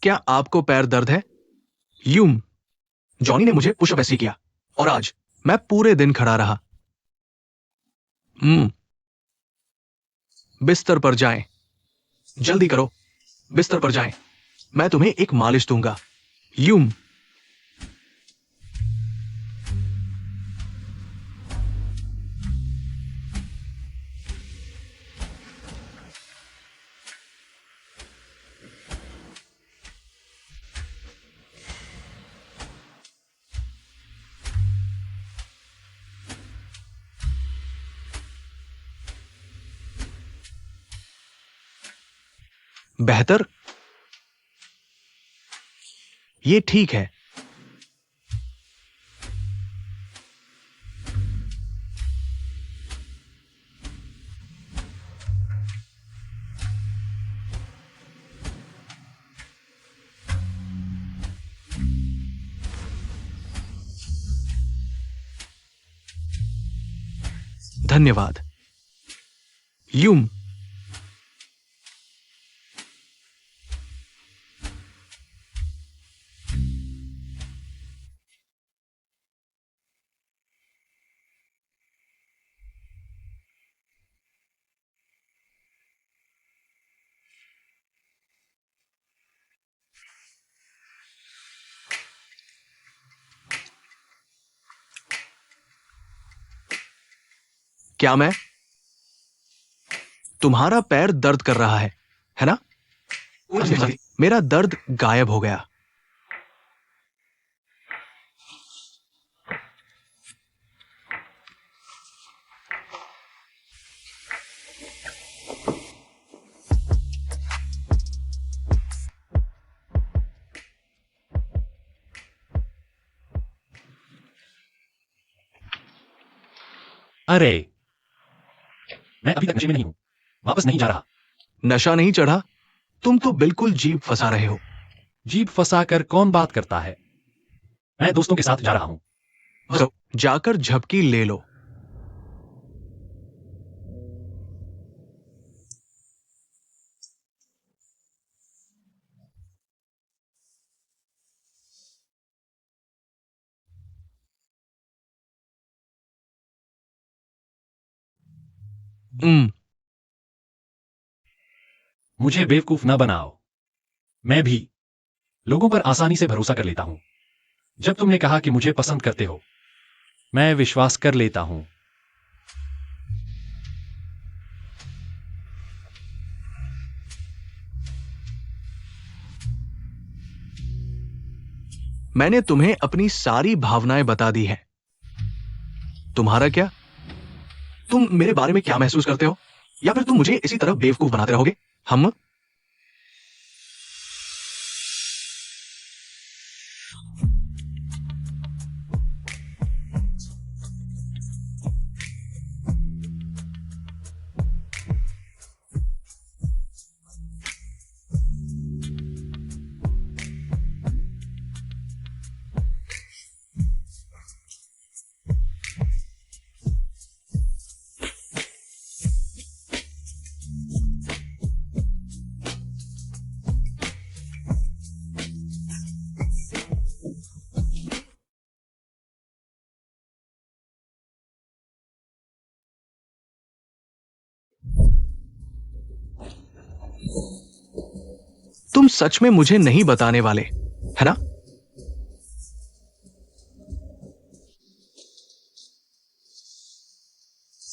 क्या आपको पैर दर्द है? यूं। जॉनी ने मुझे पुशअप ऐसे किया और आज मैं पूरे दिन खड़ा रहा। बिस्तर पर जाएं। जल्दी करो, बिस्तर पर जाएं। मैं तुम्हें एक मालिश दूंगा। यूं। बेहतर? ये ठीक है। धन्यवाद। यूं। क्या मैं? तुम्हारा पैर दर्द कर रहा है ना? मेरा दर्द गायब हो गया। अरे, मैं अभी तक नशे में नहीं हूं, वापस नहीं जा रहा। नशा नहीं चढ़ा? तुम तो बिल्कुल जीभ फंसा रहे हो। जीभ फंसाकर कौन बात करता है? मैं दोस्तों के साथ जा रहा हूं। तो जाकर झपकी ले लो। मुझे बेवकूफ न बनाओ। मैं भी लोगों पर आसानी से भरोसा कर लेता हूं। जब तुमने कहा कि मुझे पसंद करते हो, मैं विश्वास कर लेता हूं। मैंने तुम्हें अपनी सारी भावनाएं बता दी हैं। तुम्हारा क्या? तुम मेरे बारे में क्या महसूस करते हो? या फिर तुम मुझे इसी तरह बेवकूफ बनाते रहोगे? हम तुम सच में मुझे नहीं बताने वाले, है ना?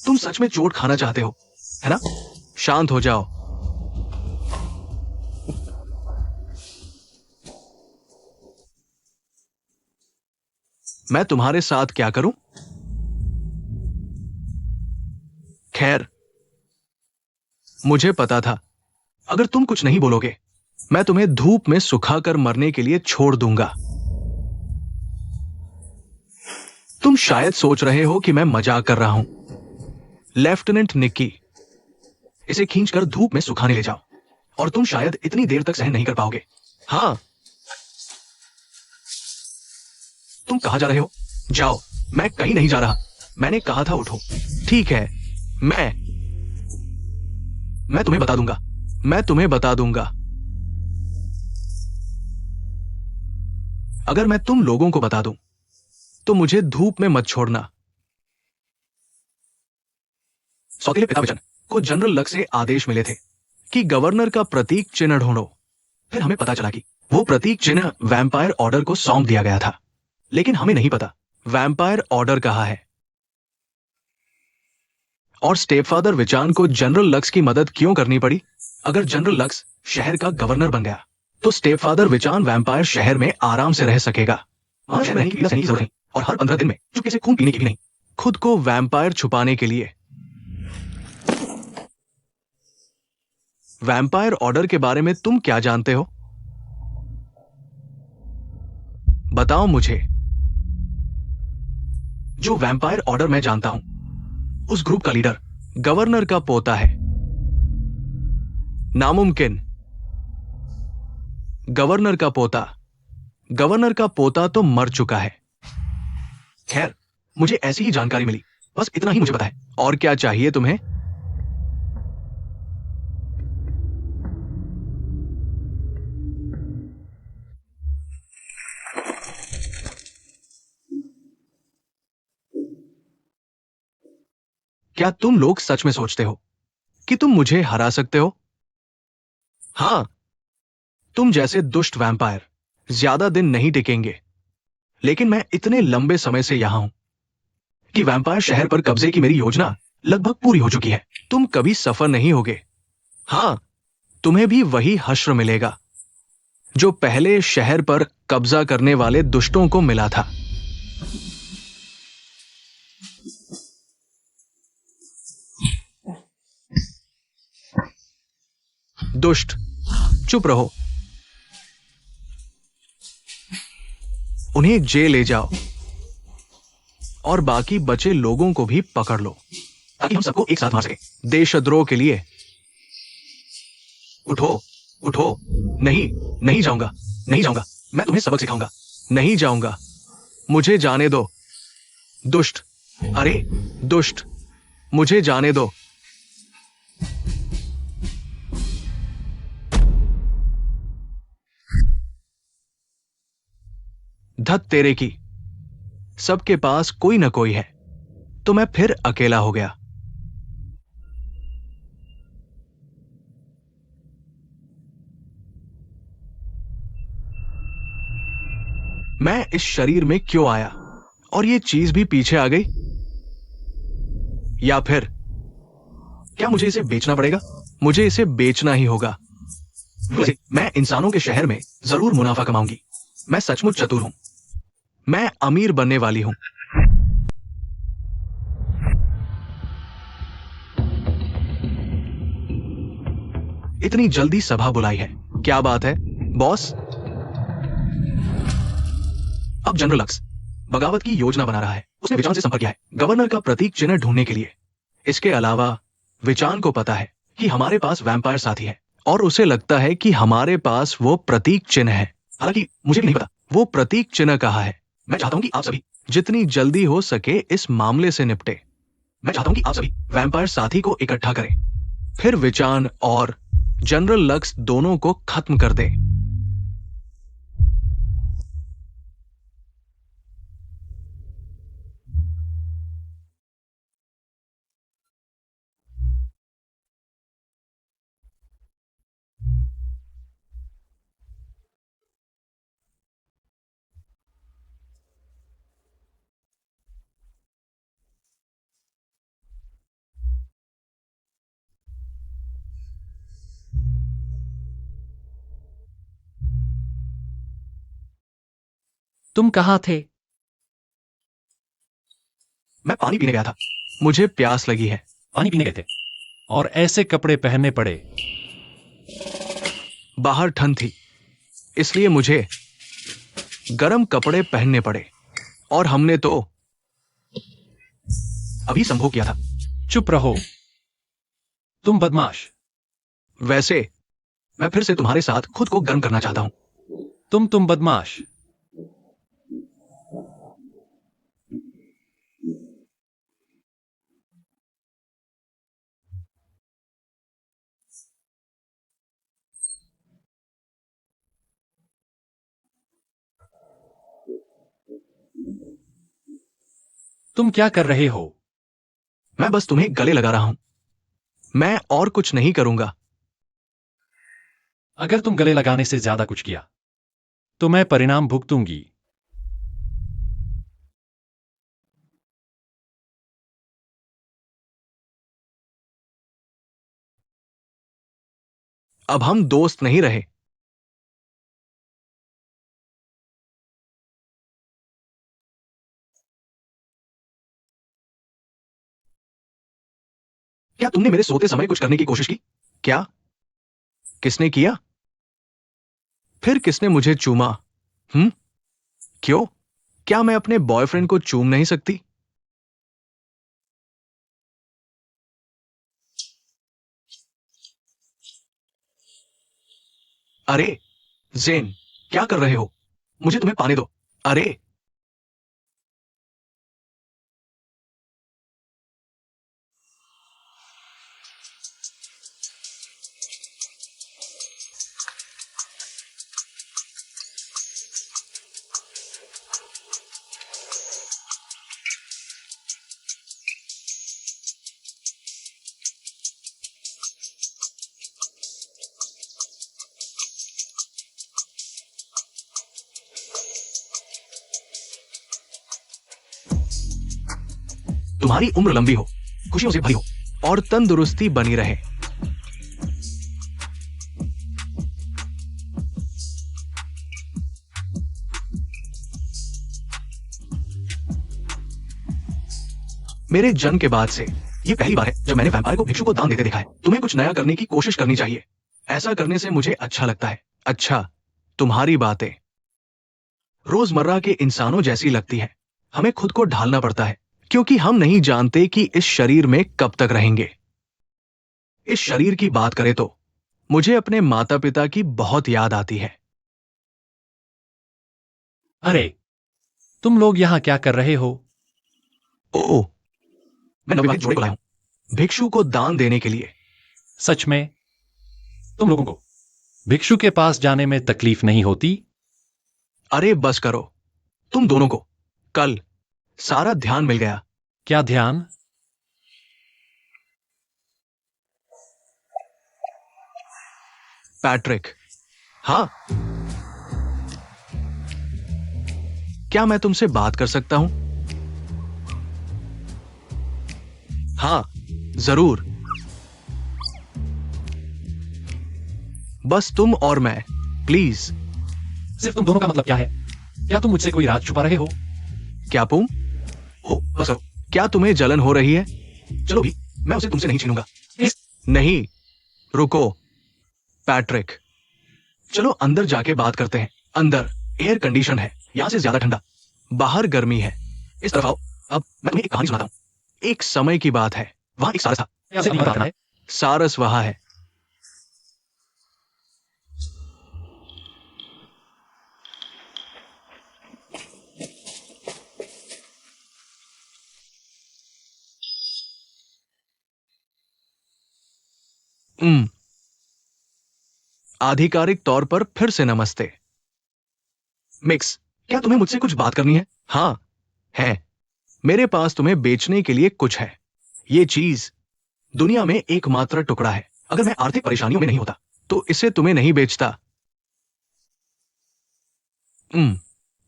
तुम सच में चोट खाना चाहते हो, है ना? शांत हो जाओ। मैं तुम्हारे साथ क्या करूं? खैर, मुझे पता था अगर तुम कुछ नहीं बोलोगे, मैं तुम्हें धूप में सुखाकर मरने के लिए छोड़ दूंगा। तुम शायद सोच रहे हो कि मैं मजाक कर रहा हूं। लेफ्टिनेंट निक्की, इसे खींचकर धूप में सुखाने ले जाओ और तुम शायद इतनी देर तक सहन नहीं कर पाओगे। हाँ, तुम कहां जा रहे हो? जाओ। मैं कहीं नहीं जा रहा। मैंने कहा था उठो। ठीक है, मैं तुम्हें बता दूंगा। मैं तुम्हें बता दूंगा। अगर मैं तुम लोगों को बता दूं तो मुझे धूप में मत छोड़ना। सौतेले पिता विजन को जनरल लक से आदेश मिले थे कि गवर्नर का प्रतीक चिन्ह ढूंढो। फिर हमें पता चला कि वो प्रतीक चिन्ह वैम्पायर ऑर्डर को सौंप दिया गया था, लेकिन हमें नहीं पता वैम्पायर ऑर्डर कहाँ है और स्टेपफादर विचान को जनरल लक्स की मदद क्यों करनी पड़ी। अगर जनरल लक्स शहर का गवर्नर बन गया तो स्टेपफादर विचान वैम्पायर शहर में आराम से रह सकेगा। वहां शहर में रहने की वीजा की जरूरत नहीं और हर 15 दिन में चुपके से खून पीने की भी नहीं। खुद को वैम्पायर छुपाने के लिए वैम्पायर ऑर्डर के बारे में तुम क्या जानते हो? बताओ मुझे। जो वैम्पायर ऑर्डर मैं जानता हूं, उस ग्रुप का लीडर गवर्नर का पोता है। नामुमकिन। गवर्नर का पोता। गवर्नर का पोता तो मर चुका है। खैर, मुझे ऐसी ही जानकारी मिली, बस इतना ही मुझे पता है। और क्या चाहिए तुम्हें? क्या तुम लोग सच में सोचते हो कि तुम मुझे हरा सकते हो? हां, तुम जैसे दुष्ट वैम्पायर ज्यादा दिन नहीं टिकेंगे, लेकिन मैं इतने लंबे समय से यहां हूं कि वैम्पायर शहर पर कब्जे की मेरी योजना लगभग पूरी हो चुकी है। तुम कभी सफर नहीं होगे। हां, तुम्हें भी वही हश्र मिलेगा जो पहले शहर पर कब्जा करने वाले दुष्टों को मिला था। दुष्ट, चुप रहो। उन्हें जेल ले जाओ और बाकी बचे लोगों को भी पकड़ लो ताकि हम सबको एक साथ मार सकें। देशद्रोह के लिए। उठो, उठो। नहीं, नहीं जाऊंगा, नहीं जाऊंगा। मैं तुम्हें सबक सिखाऊंगा। नहीं जाऊंगा। मुझे जाने दो। दुष्ट, अरे दुष्ट, मुझे जाने दो। धत तेरे की, सबके पास कोई ना कोई है, तो मैं फिर अकेला हो गया। मैं इस शरीर में क्यों आया और ये चीज भी पीछे आ गई? या फिर क्या मुझे इसे बेचना पड़ेगा? मुझे इसे बेचना ही होगा। वैसे मैं इंसानों के शहर में जरूर मुनाफा कमाऊंगी। मैं सचमुच चतुर हूं। मैं अमीर बनने वाली हूं। इतनी जल्दी सभा बुलाई है, क्या बात है बॉस? अब जनरल लक्स बगावत की योजना बना रहा है। उसने विचान से संपर्क किया है गवर्नर का प्रतीक चिन्ह ढूंढने के लिए। इसके अलावा विचान को पता है कि हमारे पास वैम्पायर साथी है और उसे लगता है कि हमारे पास वो प्रतीक चिन्ह है। हालांकि मुझे भी नहीं पता वो प्रतीक चिन्ह कहाँ है। मैं चाहता हूं कि आप सभी जितनी जल्दी हो सके इस मामले से निपटे। मैं चाहता हूं कि आप सभी वैम्पायर साथी को इकट्ठा करें, फिर विचान और जनरल लक्स दोनों को खत्म कर दे। तुम कहाँ थे? मैं पानी पीने गया था। मुझे प्यास लगी है। पानी पीने गए थे और ऐसे कपड़े पहनने पड़े। बाहर ठंड थी, इसलिए मुझे गर्म कपड़े पहनने पड़े और हमने तो अभी संभोग किया था। चुप रहो, तुम बदमाश। वैसे मैं फिर से तुम्हारे साथ खुद को गर्म करना चाहता हूं। तुम बदमाश। तुम क्या कर रहे हो? मैं बस तुम्हें गले लगा रहा हूं। मैं और कुछ नहीं करूंगा। अगर तुम गले लगाने से ज्यादा कुछ किया तो मैं परिणाम भुगतूंगी। अब हम दोस्त नहीं रहे। क्या तुमने मेरे सोते समय कुछ करने की कोशिश की? क्या? किसने किया? फिर किसने मुझे चूमा? क्यों? क्या मैं अपने बॉयफ्रेंड को चूम नहीं सकती? अरे जेन, क्या कर रहे हो? मुझे तुम्हें पाने दो। अरे, तुम्हारी उम्र लंबी हो, खुशियों से भरी हो और तंदुरुस्ती बनी रहे। मेरे जन्म के बाद से ये पहली बार है जब मैंने वैम्पायर को भिक्षु को दान देते देखा है। तुम्हें कुछ नया करने की कोशिश करनी चाहिए। ऐसा करने से मुझे अच्छा लगता है। अच्छा, तुम्हारी बातें रोजमर्रा के इंसानों जैसी लगती है। हमें खुद को ढालना पड़ता है क्योंकि हम नहीं जानते कि इस शरीर में कब तक रहेंगे। इस शरीर की बात करें तो मुझे अपने माता पिता की बहुत याद आती है। अरे, तुम लोग यहां क्या कर रहे हो? ओह, मैं नवविवाहित जोड़े को लाया हूं भिक्षु को दान देने के लिए। सच में? तुम लोगों को भिक्षु के पास जाने में तकलीफ नहीं होती? अरे बस करो। तुम दोनों को कल सारा ध्यान मिल गया। क्या ध्यान? पैट्रिक। हाँ, क्या मैं तुमसे बात कर सकता हूं? हाँ, जरूर। बस तुम और मैं, प्लीज। सिर्फ तुम दोनों का मतलब क्या है? क्या तुम मुझसे कोई राज छुपा रहे हो? क्या पुम? हो बस करो। क्या तुम्हें जलन हो रही है? चलो भी, मैं उसे तुमसे नहीं छीनूंगा। नहीं, रुको पैट्रिक। चलो अंदर जाके बात करते हैं। अंदर एयर कंडीशन है, यहां से ज्यादा ठंडा। बाहर गर्मी है। इस तरफ आओ। अब मैं तुम्हें एक कहानी सुनाता हूं। एक समय की बात है, वहां एक सारस था। सिर्फ नहीं बताना है। सारस वहां है। आधिकारिक तौर पर फिर से नमस्ते। मिक्स, क्या तुम्हें मुझसे कुछ बात करनी है? हाँ, है। मेरे पास तुम्हें बेचने के लिए कुछ है। ये चीज दुनिया में एकमात्र टुकड़ा है। अगर मैं आर्थिक परेशानियों में नहीं होता तो इसे तुम्हें नहीं बेचता।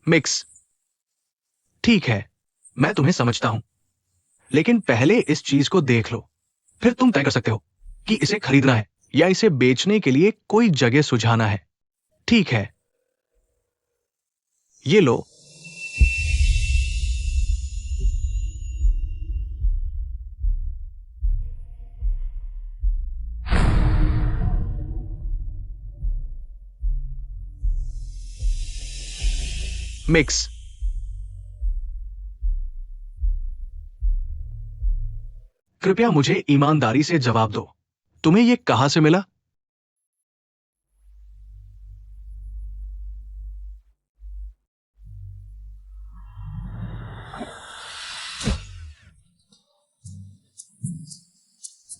मिक्स, ठीक है, मैं तुम्हें समझता हूं, लेकिन पहले इस चीज को देख लो, फिर तुम तय कर सकते हो कि इसे खरीदना है या इसे बेचने के लिए कोई जगह सुझाना है। ठीक है, ये लो। मिक्स, कृपया मुझे ईमानदारी से जवाब दो, तुम्हें यह कहां से मिला?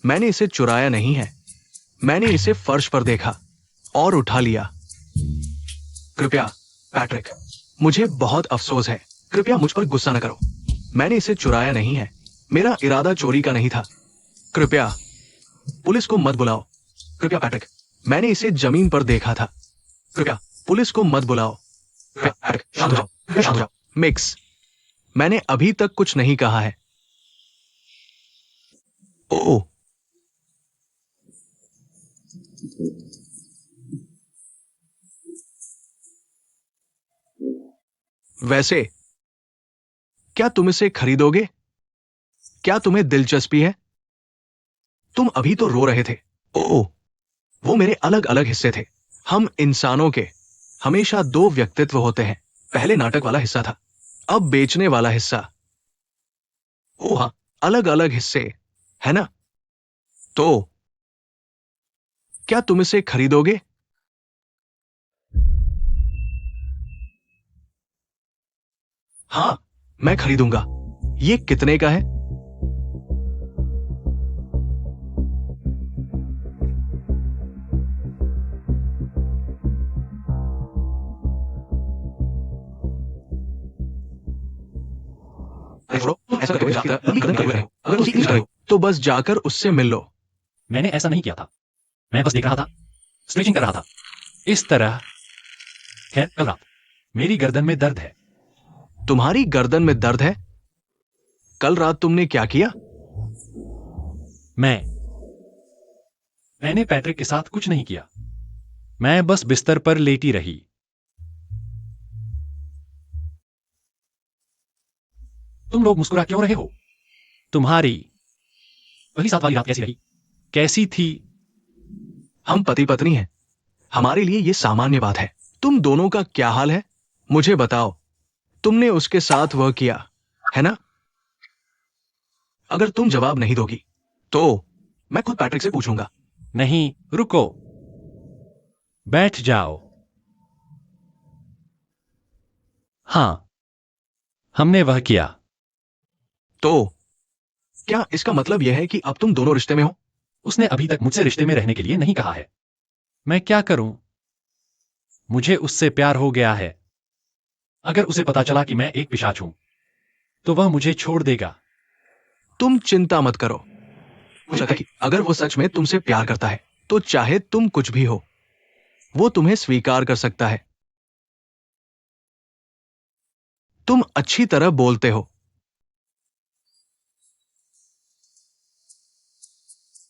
मैंने इसे चुराया नहीं है। मैंने इसे फर्श पर देखा और उठा लिया। कृपया पैट्रिक, मुझे बहुत अफसोस है। कृपया मुझ पर गुस्सा न करो। मैंने इसे चुराया नहीं है। मेरा इरादा चोरी का नहीं था। कृपया पुलिस को मत बुलाओ। कृपया पैट्रिक, मैंने इसे जमीन पर देखा था। कृपया पुलिस को मत बुलाओ। कृपया पैट्रिक, शांत हो जाओ, कृपया शांत हो जाओ। मिक्स, मैंने अभी तक कुछ नहीं कहा है। ओह, वैसे क्या तुम इसे खरीदोगे? क्या तुम्हें दिलचस्पी है? तुम अभी तो रो रहे थे। ओह, वो मेरे अलग अलग हिस्से थे। हम इंसानों के हमेशा दो व्यक्तित्व होते हैं। पहले नाटक वाला हिस्सा था, अब बेचने वाला हिस्सा। ओह हाँ, अलग अलग हिस्से, है ना? तो क्या तुम इसे खरीदोगे? हाँ, मैं खरीदूंगा। ये कितने का है? अरे छोड़ो, तुम ऐसा करके जाकर लंबी कदम निकाले रहे हो। अगर तुम सीख नहीं रहे हो तो बस जाकर उससे मिल लो। मैंने ऐसा नहीं किया था। मैं बस देख रहा था, स्ट्रेचिंग कर रहा था, इस तरह। खैर, कल रात मेरी गर्दन में दर्द है। तुम्हारी गर्दन में दर्द है? कल रात तुमने क्या किया? मैंने पैट्रिक के साथ कुछ नहीं किया। मैं बस बिस्तर पर लेटी रही। तुम लोग मुस्कुरा क्यों रहे हो? तुम्हारी वही साथ वाली रात कैसी रही? कैसी थी? हम पति पत्नी हैं। हमारे लिए ये सामान्य बात है। तुम दोनों का क्या हाल है? मुझे बताओ। तुमने उसके साथ वह किया, है ना? अगर तुम जवाब नहीं दोगी तो मैं खुद पैट्रिक से पूछूंगा। नहीं, रुको, बैठ जाओ। हाँ, हमने वह किया। तो क्या इसका मतलब यह है कि अब तुम दोनों रिश्ते में हो? उसने अभी तक मुझसे रिश्ते में रहने के लिए नहीं कहा है। मैं क्या करूं? मुझे उससे प्यार हो गया है। अगर उसे पता चला कि मैं एक पिशाच हूं, तो वह मुझे छोड़ देगा। तुम चिंता मत करो। मुझे लगता है कि अगर वो सच में तुमसे प्यार करता है तो चाहे तुम कुछ भी हो, वो तुम्हें स्वीकार कर सकता है। तुम अच्छी तरह बोलते हो।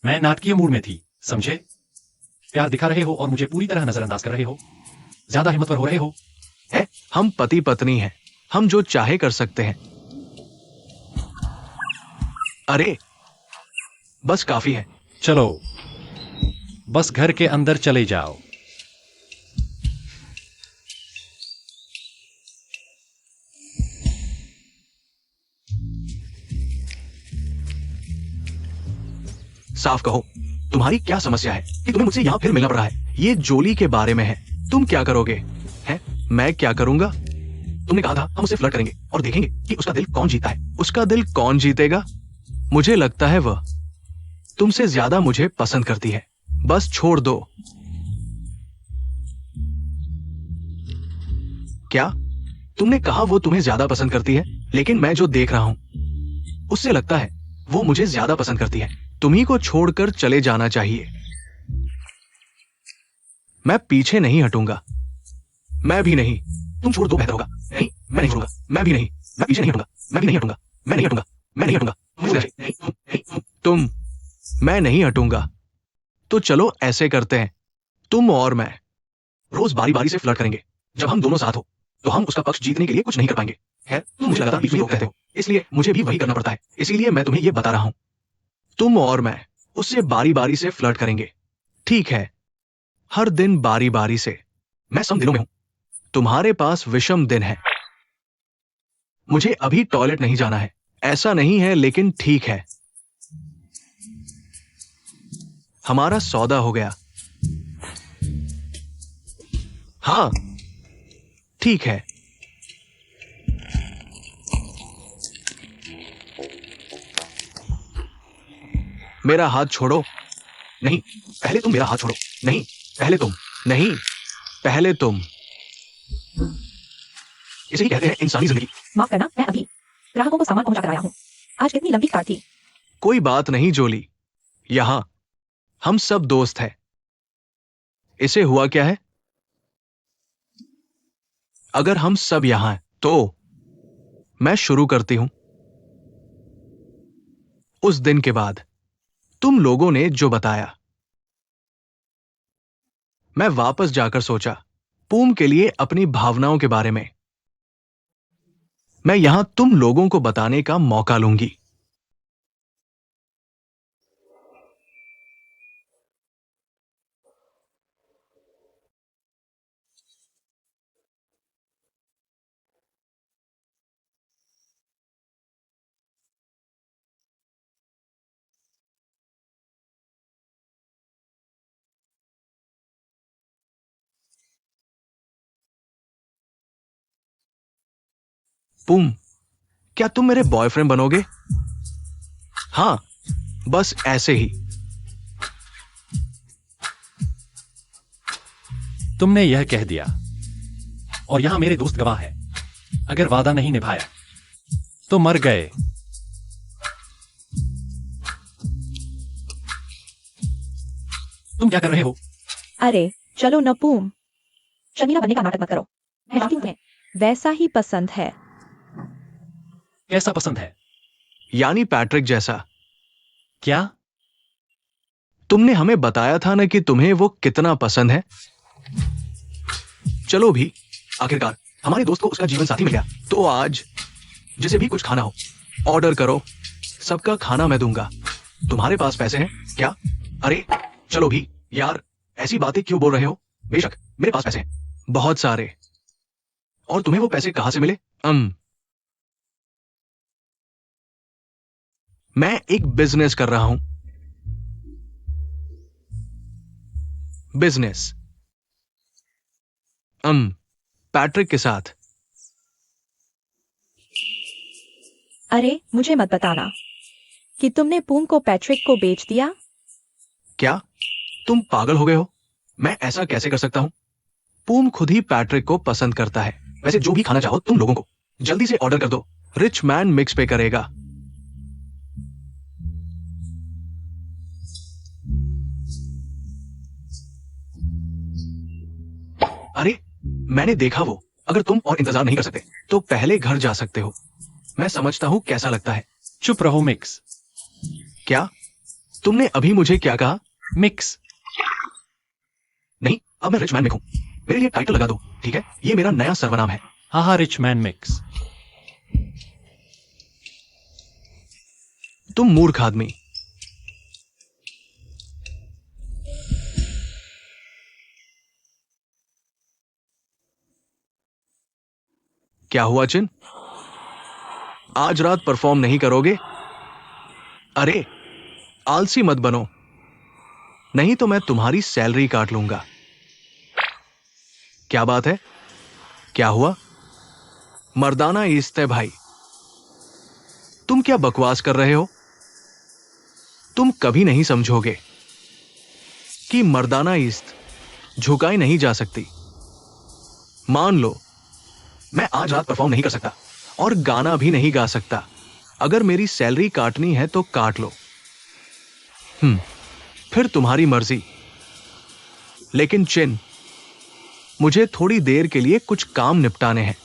मैं नाटकीय मूड में थी, समझे? प्यार दिखा रहे हो और मुझे पूरी तरह नजरअंदाज कर रहे हो। ज्यादा हिम्मतवर हो रहे हो। है, हम पति पत्नी हैं। हम जो चाहे कर सकते हैं। अरे, बस काफी है। चलो, बस घर के अंदर चले जाओ। साफ कहो, तुम्हारी क्या समस्या है कि तुम्हें मुझसे यहां फिर मिलना पड़ रहा है? ये जोली के बारे में है। तुम क्या करोगे? हैं? मैं क्या करूंगा? तुमने कहा था हम उससे फ्लर्ट करेंगे और देखेंगे कि उसका दिल कौन जीता है। उसका दिल कौन जीतेगा? मुझे लगता है वह तुमसे ज्यादा मुझे पसंद करती है। बस छोड़ दो। क्या? तुमने कहा वो तुम्हें ज्यादा पसंद करती है, लेकिन मैं जो देख रहा हूं उससे लगता है वो मुझे ज्यादा पसंद करती है। तुम्ही को छोड़कर चले जाना चाहिए। मैं पीछे नहीं हटूंगा। मैं भी नहीं। तुम छोड़ दो, बेहतर होगा। नहीं, मैं नहीं छोड़ूंगा। मैं भी नहीं। मैं पीछे नहीं हटूंगा। मैं भी नहीं हटूंगा। मैं नहीं हटूंगा। मैं नहीं हटूंगा। तुम मैं नहीं हटूंगा। तो चलो ऐसे करते हैं, तुम और मैं रोज बारी बारी से फ्लर्ट करेंगे। जब हम दोनों साथ हो तो हम उसका पक्ष जीतने के लिए कुछ नहीं कर पाएंगे। है, तुम मुझे लगातार बीच में रोक कहते हो, इसलिए मुझे भी वही करना पड़ता है। इसीलिए मैं तुम्हें यह बता रहा हूं। तुम और मैं उससे बारी बारी से फ्लर्ट करेंगे। ठीक है, हर दिन बारी बारी से। मैं सम दिनों में हूं, तुम्हारे पास विषम दिन है। मुझे अभी टॉयलेट नहीं जाना है। ऐसा नहीं है, लेकिन ठीक है। हमारा सौदा हो गया। हाँ, ठीक है। मेरा हाथ छोड़ो। नहीं, पहले तुम मेरा हाथ छोड़ो। नहीं, पहले तुम। नहीं, पहले तुम। इसे ही कहते हैं इंसानी जिंदगी। माफ करना, मैं अभी ग्राहकों को सामान पहुंचा कर आया हूँ। आज कितनी लंबी कार थी। कोई बात नहीं जोली, यहां हम सब दोस्त हैं। इसे हुआ क्या है? अगर हम सब यहां हैं तो मैं शुरू करती हूं। उस दिन के बाद तुम लोगों ने जो बताया, मैं वापस जाकर सोचा पूम के लिए अपनी भावनाओं के बारे में। मैं यहां तुम लोगों को बताने का मौका लूंगी। पूम, क्या तुम मेरे बॉयफ्रेंड बनोगे? हां, बस ऐसे ही। तुमने यह कह दिया और यहां मेरे दोस्त गवाह है। अगर वादा नहीं निभाया तो मर गए। तुम क्या कर रहे हो? अरे चलो न पूम, शर्मिला बनने का नाटक मत करो। मैं जानती हूँ तुम्हें वैसा ही पसंद है। कैसा पसंद है? यानी पैट्रिक जैसा। क्या? तुमने हमें बताया था ना कि तुम्हें वो कितना पसंद है। चलो भी, आखिरकार हमारे दोस्त को उसका जीवन साथी मिल गया। तो आज जिसे भी कुछ खाना हो ऑर्डर करो, सबका खाना मैं दूंगा। तुम्हारे पास पैसे हैं क्या? अरे चलो भी यार, ऐसी बातें क्यों बोल रहे हो? बेशक मेरे पास पैसे हैं, बहुत सारे। और तुम्हें वो पैसे कहां से मिले? मैं एक बिजनेस कर रहा हूं। बिजनेस पैट्रिक के साथ। अरे मुझे मत बताना कि तुमने पूम को पैट्रिक को बेच दिया। क्या तुम पागल हो गए हो? मैं ऐसा कैसे कर सकता हूं? पूम खुद ही पैट्रिक को पसंद करता है। वैसे जो भी खाना चाहो तुम लोगों को जल्दी से ऑर्डर कर दो। रिच मैन मिक्स पे करेगा। अरे मैंने देखा वो। अगर तुम और इंतजार नहीं कर सकते तो पहले घर जा सकते हो। मैं समझता हूं कैसा लगता है। चुप रहो मिक्स। क्या तुमने अभी मुझे क्या कहा? मिक्स। नहीं, अब मैं रिच मैन मिक हूं। मेरे लिए टाइटल लगा दो, ठीक है? ये मेरा नया सर्वनाम है। हाँ हाँ, रिच मैन मिक्स। तुम मूर्ख आदमी। क्या हुआ चिन? आज रात परफॉर्म नहीं करोगे? अरे आलसी मत बनो, नहीं तो मैं तुम्हारी सैलरी काट लूंगा। क्या बात है? क्या हुआ? मर्दाना ईस्त है भाई। तुम क्या बकवास कर रहे हो? तुम कभी नहीं समझोगे कि मर्दाना ईस्त झुकाई नहीं जा सकती। मान लो मैं आज रात परफॉर्म नहीं कर सकता और गाना भी नहीं गा सकता। अगर मेरी सैलरी काटनी है तो काट लो। फिर तुम्हारी मर्जी। लेकिन चिन, मुझे थोड़ी देर के लिए कुछ काम निपटाने हैं।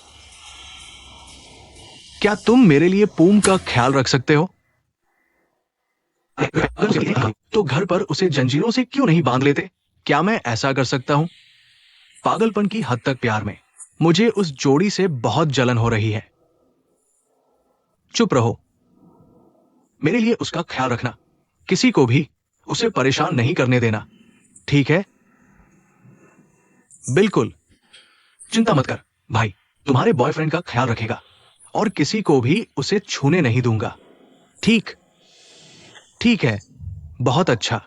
क्या तुम मेरे लिए पूम का ख्याल रख सकते हो? तो घर पर उसे जंजीरों से क्यों नहीं बांध लेते? क्या मैं ऐसा कर सकता हूं? पागलपन की हद तक प्यार में मुझे उस जोड़ी से बहुत जलन हो रही है। चुप रहो। मेरे लिए उसका ख्याल रखना। किसी को भी उसे परेशान नहीं करने देना, ठीक है? बिल्कुल, चिंता मत कर भाई। तुम्हारे बॉयफ्रेंड का ख्याल रखेगा और किसी को भी उसे छूने नहीं दूंगा। ठीक ठीक है, बहुत अच्छा।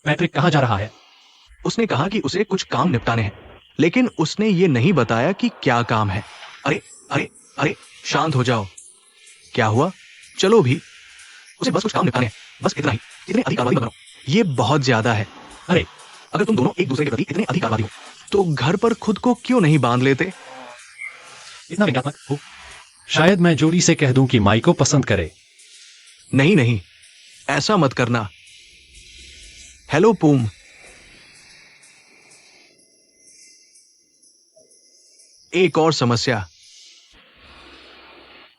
पैट्रिक कहाँ जा रहा है? उसने कहा कि उसे कुछ काम निपटाने हैं, लेकिन उसने ये नहीं बताया कि क्या काम है। अरे अरे अरे, शांत हो जाओ। क्या हुआ? चलो भी, उसे बस कुछ काम निपटाने हैं। बस इतना ही, इतने अधिकारवादी मत बनो। ये बहुत ज्यादा है। अरे अगर तुम दोनों एक दूसरे के प्रति इतने अधिकारवादी हो तो घर पर खुद को क्यों नहीं बांध लेते? इतना व्यंग्यात्मक हो। शायद मैं जोली से कह दूं कि माई को पसंद करे। नहीं नहीं, ऐसा मत करना। हेलो पूम। एक और समस्या।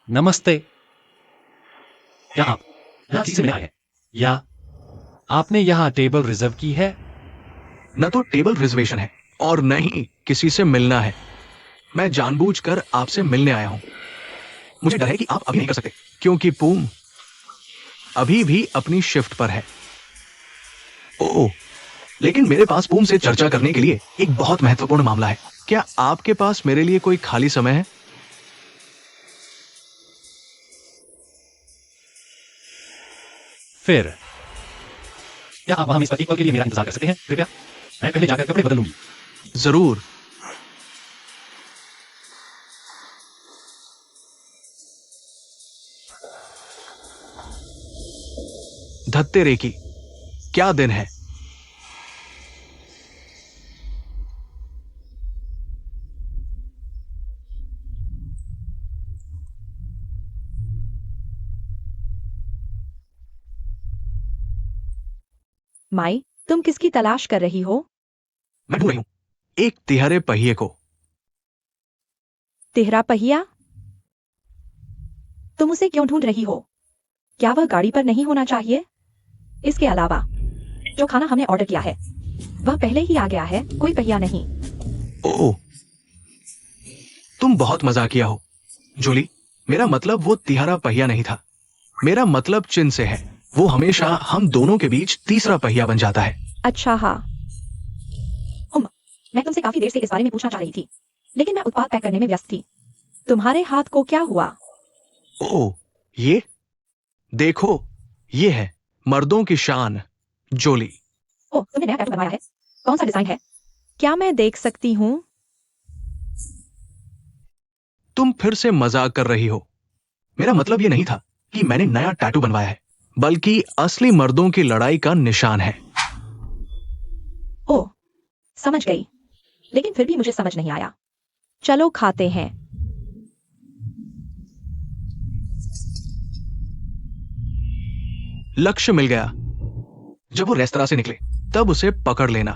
नमस्ते। क्या आप यहाँ किसी से मिलने आए हैं, या आपने यहाँ टेबल रिजर्व की है? न तो टेबल रिजर्वेशन है और न ही किसी से मिलना है। मैं जानबूझकर आपसे मिलने आया हूं। मुझे डर है कि आप अभी नहीं कर सकते क्योंकि पूम अभी भी अपनी शिफ्ट पर है। ओह, लेकिन मेरे पास पूम से चर्चा करने के लिए एक बहुत महत्वपूर्ण मामला है। क्या आपके पास मेरे लिए कोई खाली समय है? फिर क्या आप वहां इस पर एक पल के लिए मेरा इंतजार कर सकते हैं कृपया? मैं पहले जाकर कपड़े बदल लूंगी। जरूर। धत्ते रेकी, क्या दिन है। माई, तुम किसकी तलाश कर रही हो? मैं ढूंढ रही हूं एक तिहरे पहिए को। तिहरा पहिया? तुम उसे क्यों ढूंढ रही हो? क्या वह गाड़ी पर नहीं होना चाहिए? इसके अलावा जो खाना हमने ऑर्डर किया है वह पहले ही आ गया है, कोई पहिया नहीं। ओह, तुम बहुत मजाकिया हो जूली। मेरा मतलब वो तिहरा पहिया नहीं था। मेरा मतलब चिन्ह से है। वो हमेशा हम दोनों के बीच तीसरा पहिया बन जाता है। अच्छा हाँ। मैं तुमसे काफी देर से इस बारे में पूछना चाह रही थी, लेकिन मैं उत्पाद पैक करने में व्यस्त थी। तुम्हारे हाथ को क्या हुआ? ओह, ये देखो, ये है मर्दों की शान, जोली। ओह, तुमने नया टैटू बनवाया है? कौन सा डिजाइन है? क्या मैं देख सकती हूँ? तुम फिर से मजाक कर रही हो। मेरा मतलब ये नहीं था कि मैंने नया टैटू बनवाया है, बल्कि असली मर्दों की लड़ाई का निशान है। ओह, समझ गई, लेकिन फिर भी मुझे समझ नहीं आया। चलो खाते हैं। लक्ष्य मिल गया। जब वो रेस्तरां से निकले तब उसे पकड़ लेना।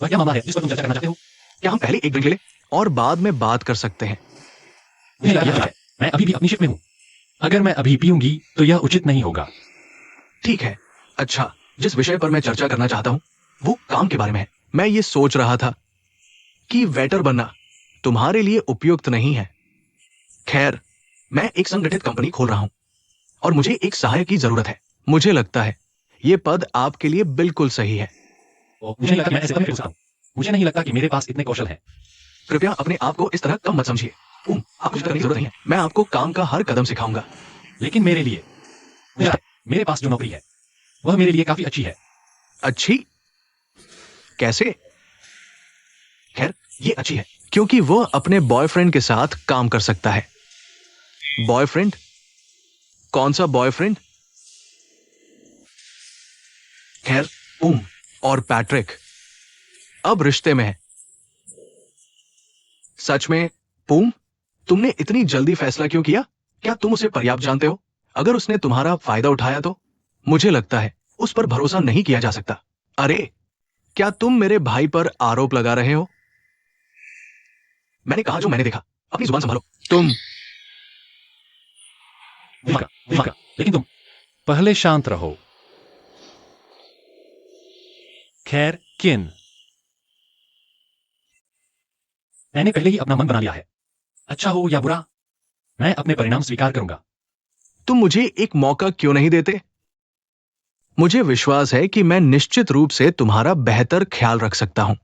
वह क्या मामला है जिस पर तुम चर्चा करना चाहते हो? क्या हम पहले एक ड्रिंक ले लें और बाद में बात कर सकते हैं? मुझे लगा यह है, मैं अभी भी अपनी शिफ्ट में हूं। अगर मैं अभी पीऊंगी तो यह उचित नहीं होगा। ठीक है। अच्छा, जिस विषय पर मैं चर्चा करना चाहता हूं वो काम के बारे में है। मैं ये सोच रहा था कि वेटर बनना तुम्हारे लिए उपयुक्त नहीं है। खैर, मैं एक संगठित कंपनी खोल रहा हूं और मुझे एक सहायक की जरूरत है। मुझे लगता है ये पद आपके लिए बिल्कुल सही है। मुझे नहीं लगता कि मैं ऐसे कभी कर सकता हूं। मुझे नहीं लगता कि मेरे पास इतने कौशल हैं। कृपया अपने आप को इस तरह कम मत समझिए। आप कुछ करने की जरूरत नहीं है। मैं आपको काम का हर कदम सिखाऊंगा। लेकिन मेरे लिए, मुझे लगता है, मेरे पास जो नौकरी है वह मेरे लिए काफी अच्छी है। अच्छी? कैसे? खैर, ये अच्छी है क्योंकि वो अपने बॉयफ्रेंड के साथ काम कर सकता है। बॉयफ्रेंड? कौन सा बॉयफ्रेंड? खैर, और पैट्रिक अब रिश्ते में है। सच में पूम, तुमने इतनी जल्दी फैसला क्यों किया? क्या तुम उसे पर्याप्त जानते हो? अगर उसने तुम्हारा फायदा उठाया तो? मुझे लगता है उस पर भरोसा नहीं किया जा सकता। अरे, क्या तुम मेरे भाई पर आरोप लगा रहे हो? मैंने कहा जो मैंने देखा। अपनी जुबान संभालो। तुम लेकिन तुम पहले शांत रहो। खैर, किन? मैंने पहले ही अपना मन बना लिया है। अच्छा हो या बुरा, मैं अपने परिणाम स्वीकार करूंगा। तुम मुझे एक मौका क्यों नहीं देते? मुझे विश्वास है कि मैं निश्चित रूप से तुम्हारा बेहतर ख्याल रख सकता हूं।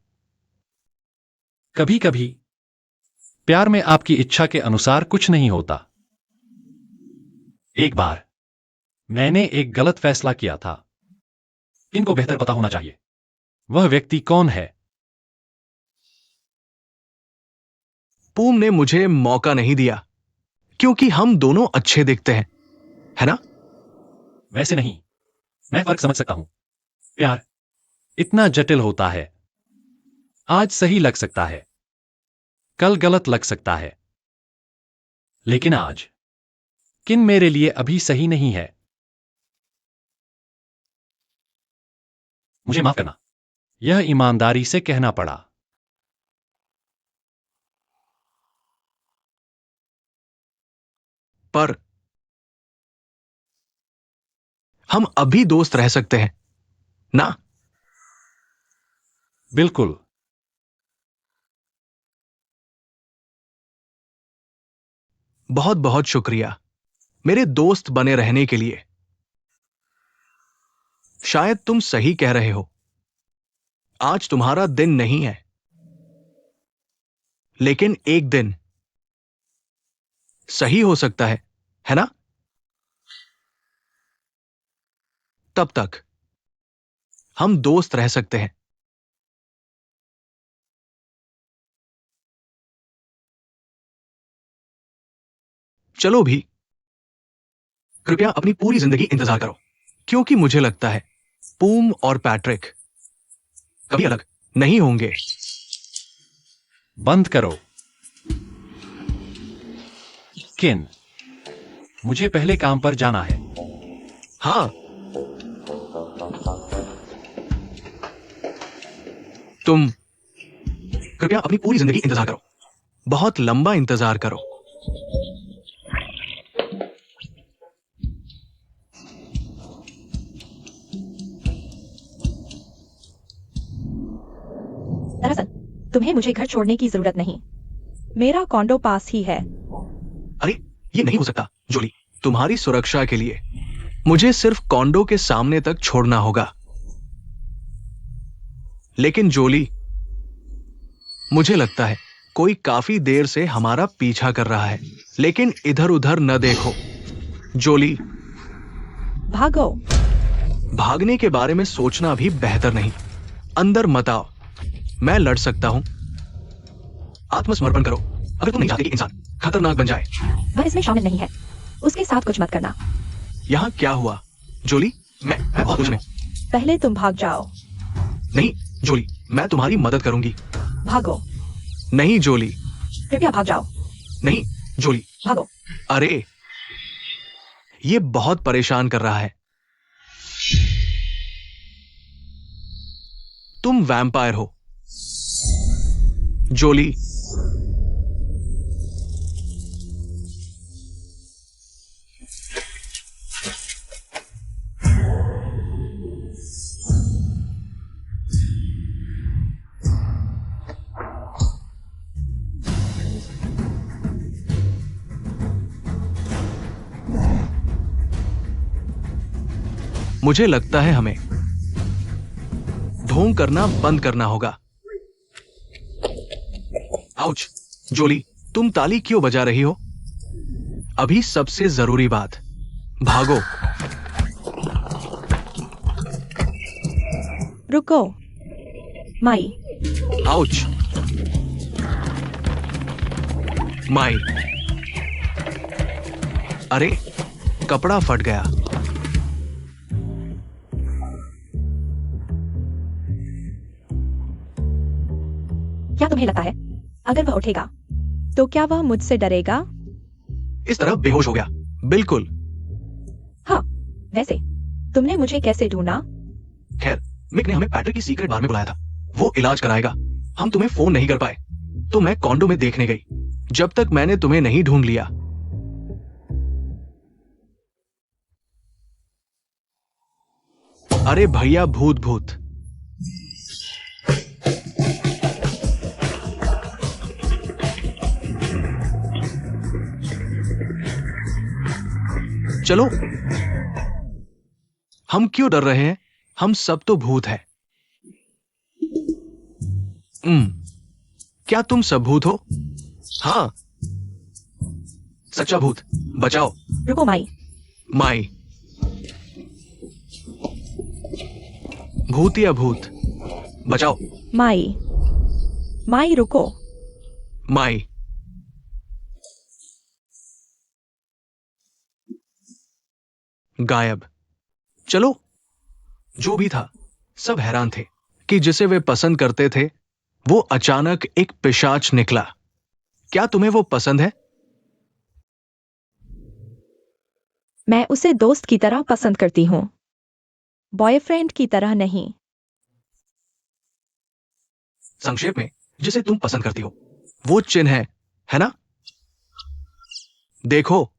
कभी कभी प्यार में आपकी इच्छा के अनुसार कुछ नहीं होता। एक बार मैंने एक गलत फैसला किया था। किन को बेहतर पता होना चाहिए वह व्यक्ति कौन है। पूम ने मुझे मौका नहीं दिया क्योंकि हम दोनों अच्छे दिखते हैं, है ना? वैसे नहीं, मैं फर्क समझ सकता हूं। प्यार इतना जटिल होता है। आज सही लग सकता है, कल गलत लग सकता है, लेकिन आज किन मेरे लिए अभी सही नहीं है। मुझे माफ करना, यह ईमानदारी से कहना पड़ा। पर हम अभी दोस्त रह सकते हैं ना? बिल्कुल। बहुत बहुत शुक्रिया मेरे दोस्त बने रहने के लिए। शायद तुम सही कह रहे हो, आज तुम्हारा दिन नहीं है, लेकिन एक दिन सही हो सकता है ना? तब तक हम दोस्त रह सकते हैं। चलो भी, कृपया अपनी पूरी जिंदगी इंतजार करो, क्योंकि मुझे लगता है पूम और पैट्रिक कभी अलग नहीं होंगे। बंद करो। किन, मुझे पहले काम पर जाना है। हाँ, तुम कृपया अपनी पूरी जिंदगी इंतजार करो, बहुत लंबा इंतजार करो। दरअसल तुम्हें मुझे घर छोड़ने की जरूरत नहीं, मेरा कॉन्डो पास ही है। अरे ये नहीं हो सकता जोली, तुम्हारी सुरक्षा के लिए मुझे सिर्फ कॉन्डो के सामने तक छोड़ना होगा। लेकिन जोली, मुझे लगता है कोई काफी देर से हमारा पीछा कर रहा है, लेकिन इधर उधर न देखो। जोली, भागो। भागने के बारे में सोचना भी बेहतर नहीं। अंदर मत आओ, मैं लड़ सकता हूं। आत्मसमर्पण करो अगर तुम नहीं चाहते कि इंसान खतरनाक बन जाए। वह इसमें शामिल नहीं है, उसके साथ कुछ मत करना। यहां क्या हुआ जोली? मैं बहुत कुछ में। पहले तुम भाग जाओ। नहीं जोली, मैं तुम्हारी मदद करूंगी। भागो। नहीं जोली। कृपया भाग जाओ। नहीं जोली। भागो। अरे ये बहुत परेशान कर रहा है। तुम वैम्पायर हो जोली। मुझे लगता है हमें ढोंग करना बंद करना होगा। आउच! जोली, तुम ताली क्यों बजा रही हो? अभी सबसे जरूरी बात, भागो। रुको। माई। आउच! माई। अरे कपड़ा फट गया। क्या तुम्हें लगता है अगर वह उठेगा तो क्या वह मुझसे डरेगा? इस तरह बेहोश हो गया। बिल्कुल। हाँ, वैसे तुमने मुझे कैसे ढूंढा? खैर, मिक ने हमें पैट्रिक की सीक्रेट बार में बुलाया था। वो इलाज कराएगा। हम तुम्हें फोन नहीं कर पाए, तो मैं कॉन्डो में देखने गई, जब तक मैंने तुम्हें नहीं ढूंढ लिया। अरे भैया, भूत भूत। चलो, हम क्यों डर रहे हैं? हम सब तो भूत हैं। क्या तुम सब भूत हो? हाँ, सच्चा भूत, बचाओ। रुको माई। माई। भूत या भूत? बचाओ। माई, माई रुको। माई। गायब। चलो, जो भी था, सब हैरान थे कि जिसे वे पसंद करते थे वो अचानक एक पिशाच निकला। क्या तुम्हें वो पसंद है? मैं उसे दोस्त की तरह पसंद करती हूँ, बॉयफ्रेंड की तरह नहीं। संक्षेप में, जिसे तुम पसंद करती हो वो चिन्ह है ना? देखो,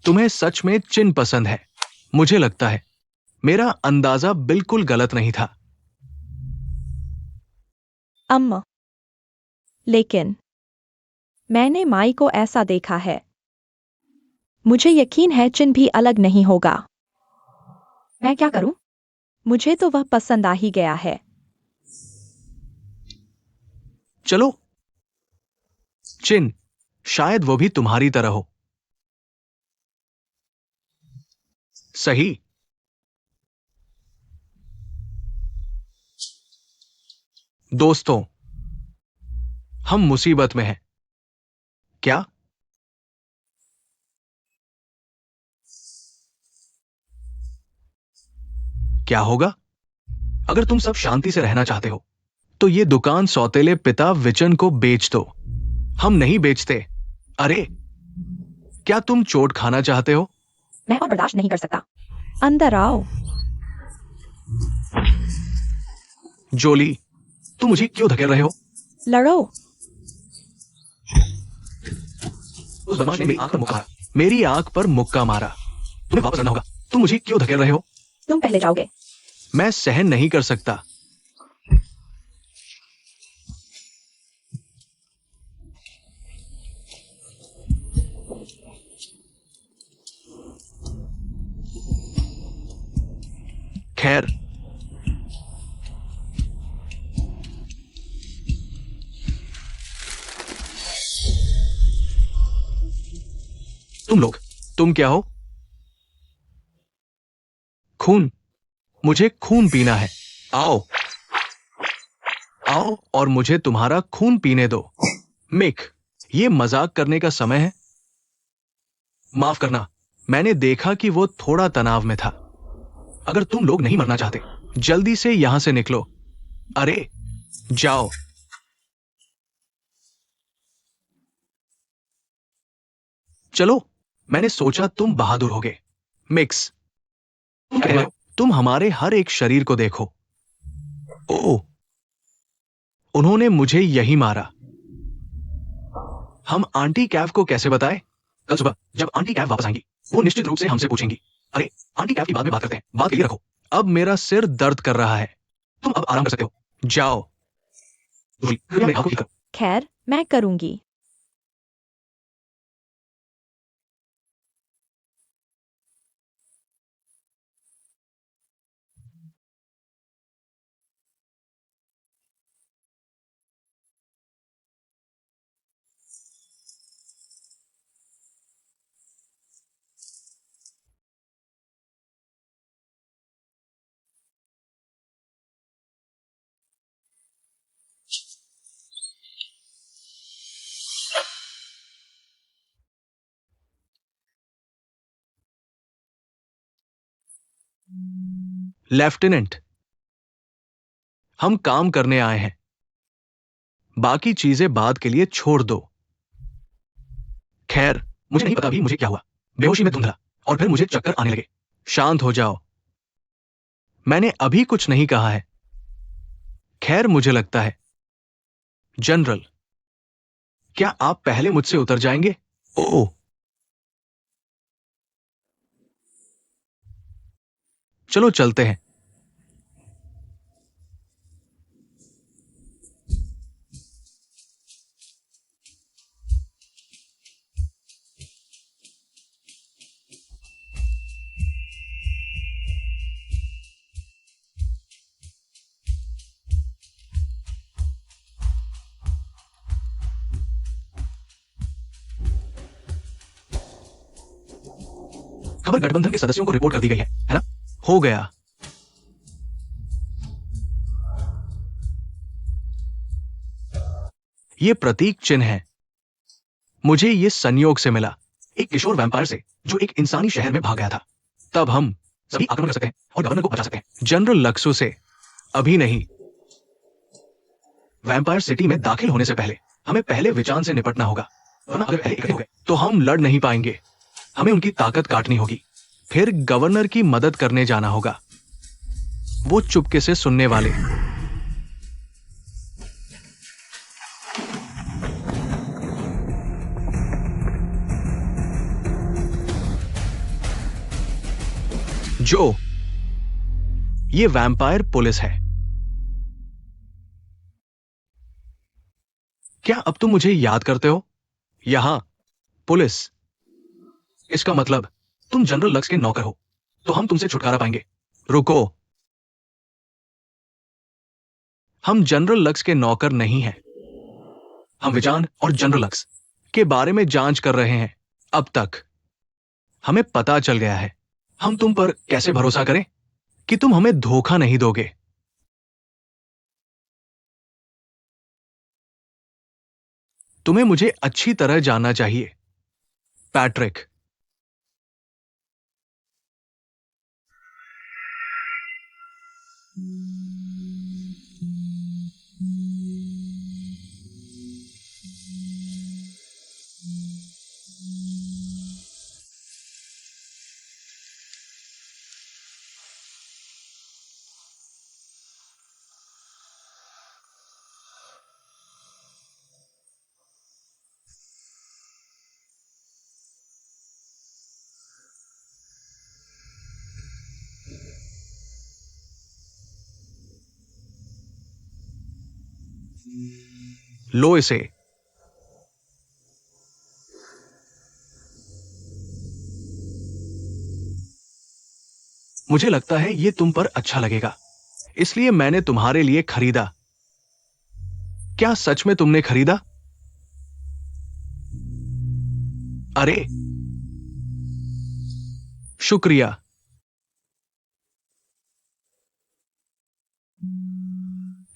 तुम्हें सच में चिन्ह पसंद है। मुझे लगता है मेरा अंदाजा बिल्कुल गलत नहीं था। अम्मा, लेकिन मैंने माई को ऐसा देखा है। मुझे यकीन है चिन्ह भी अलग नहीं होगा। मैं क्या करूं? मुझे तो वह पसंद आ ही गया है। चलो, चिन्ह, शायद वो भी तुम्हारी तरह हो। सही। दोस्तों, हम मुसीबत में हैं। क्या? क्या होगा? अगर तुम सब शांति से रहना चाहते हो तो ये दुकान सौतेले पिता विचन को बेच दो। हम नहीं बेचते। अरे, क्या तुम चोट खाना चाहते हो? मैं और बर्दाश्त नहीं कर सकता। अंदर आओ। जोली, तुम मुझे क्यों धकेल रहे हो? लड़ो। उस बदमाश ने मेरी आंख पर मुक्का मारा। मेरी आंख पर मुक्का मारा। तुम्हें वापस आना होगा। तुम मुझे क्यों धकेल रहे हो? तुम पहले जाओगे। मैं सहन नहीं कर सकता। खैर, तुम लोग, तुम क्या हो? खून। मुझे खून पीना है। आओ, आओ और मुझे तुम्हारा खून पीने दो। मिक, ये मजाक करने का समय है। माफ करना, मैंने देखा कि वो थोड़ा तनाव में था। अगर तुम लोग नहीं मरना चाहते, जल्दी से यहां से निकलो। अरे, जाओ। चलो, मैंने सोचा तुम बहादुर होगे। मिक्स, तुम क्या कह रहे हो? तुम हमारे हर एक शरीर को देखो। ओह, उन्होंने मुझे यही मारा। हम आंटी कैव को कैसे बताएं? कल सुबह जब आंटी कैव वापस आएंगी वो निश्चित रूप से हमसे पूछेंगी। अरे, आंटी कैव की बाद में बात करते हैं। बात के लिए रखो। अब मेरा सिर दर्द कर रहा है। तुम अब आराम कर सकते हो। जाओ। कृपया मेरी आंखों की करो। खैर, मैं करूंगी। लेफ्टिनेंट, हम काम करने आए हैं। बाकी चीजें बाद के लिए छोड़ दो। खैर, मुझे नहीं पता भी मुझे क्या हुआ। बेहोशी में धुंधला और फिर मुझे चक्कर आने लगे। शांत हो जाओ। मैंने अभी कुछ नहीं कहा है। खैर, मुझे लगता है जनरल, क्या आप पहले मुझसे उतर जाएंगे? ओह, चलो चलते हैं। खबर गठबंधन के सदस्यों को रिपोर्ट कर दी गई है ना? हो गया। ये प्रतीक चिन्ह है। मुझे ये संयोग से मिला, एक किशोर वैम्पायर से जो एक इंसानी शहर में भाग गया था। तब हम सभी आक्रमण कर सकते हैं और गवर्नर को बचा सकते हैं। जनरल लक्सो से अभी नहीं। वैम्पायर सिटी में दाखिल होने से पहले हमें पहले विचान से निपटना होगा, वरना अगर पहले इकट्ठे हो गए तो हम लड़ नहीं पाएंगे। हमें उनकी ताकत काटनी होगी, फिर गवर्नर की मदद करने जाना होगा। वो चुपके से सुनने वाले। जो ये वैम्पायर पुलिस है। क्या अब तुम मुझे याद करते हो? यहां पुलिस, इसका मतलब तुम जनरल लक्स के नौकर हो, तो हम तुमसे छुटकारा पाएंगे। रुको, हम जनरल लक्स के नौकर नहीं हैं। हम विजान और जनरल लक्स के बारे में जांच कर रहे हैं। अब तक हमें पता चल गया है। हम तुम पर कैसे भरोसा करें कि तुम हमें धोखा नहीं दोगे? तुम्हें मुझे अच्छी तरह जानना चाहिए, पैट्रिक। लो इसे। मुझे लगता है ये तुम पर अच्छा लगेगा, इसलिए मैंने तुम्हारे लिए खरीदा। क्या सच में तुमने खरीदा? अरे शुक्रिया।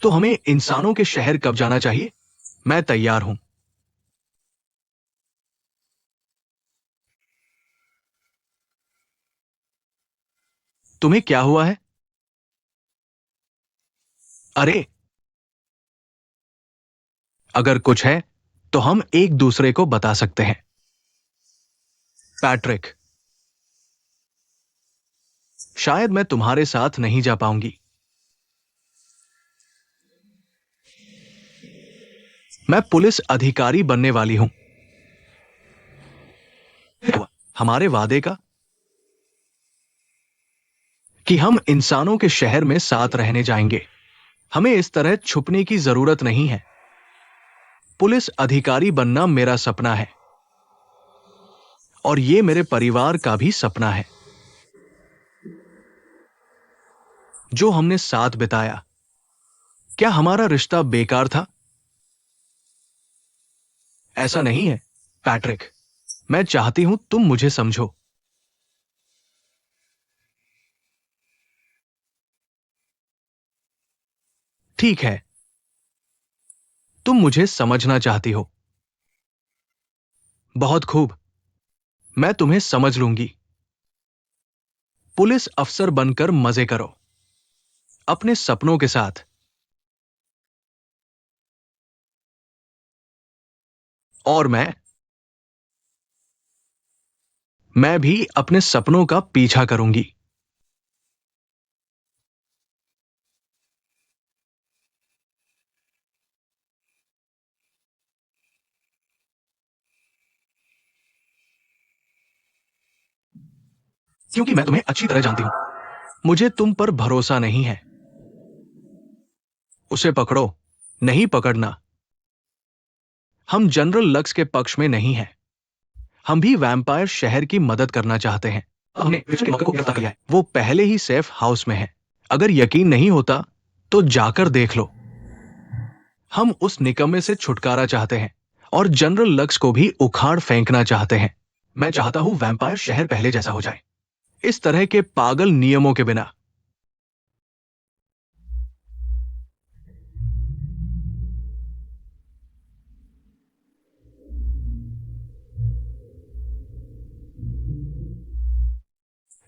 तो हमें इंसानों के शहर कब जाना चाहिए? मैं तैयार हूं। तुम्हें क्या हुआ है? अरे अगर कुछ है तो हम एक दूसरे को बता सकते हैं, पैट्रिक। शायद मैं तुम्हारे साथ नहीं जा पाऊंगी। मैं पुलिस अधिकारी बनने वाली हूं। हमारे वादे का कि हम इंसानों के शहर में साथ रहने जाएंगे। हमें इस तरह छुपने की जरूरत नहीं है। पुलिस अधिकारी बनना मेरा सपना है और ये मेरे परिवार का भी सपना है। जो हमने साथ बिताया, क्या हमारा रिश्ता बेकार था? ऐसा नहीं है, पैट्रिक। मैं चाहती हूं तुम मुझे समझो। ठीक है, तुम मुझे समझना चाहती हो। बहुत खूब, मैं तुम्हें समझ लूंगी। पुलिस अफसर बनकर मजे करो अपने सपनों के साथ। और मैं भी अपने सपनों का पीछा करूंगी। क्योंकि मैं तुम्हें अच्छी तरह जानती हूं। मुझे तुम पर भरोसा नहीं है। उसे पकड़ो, नहीं पकड़ना। हम जनरल लक्स के पक्ष में नहीं हैं। हम भी वैम्पायर शहर की मदद करना चाहते हैं। हमने विचर के नौकर को गिरफ्तार किया है। वो पहले ही सेफ हाउस में है। अगर यकीन नहीं होता तो जाकर देख लो। हम उस निकम्मे से छुटकारा चाहते हैं और जनरल लक्स को भी उखाड़ फेंकना चाहते हैं। मैं चाहता हूं वैम्पायर शहर पहले जैसा हो जाए, इस तरह के पागल नियमों के बिना।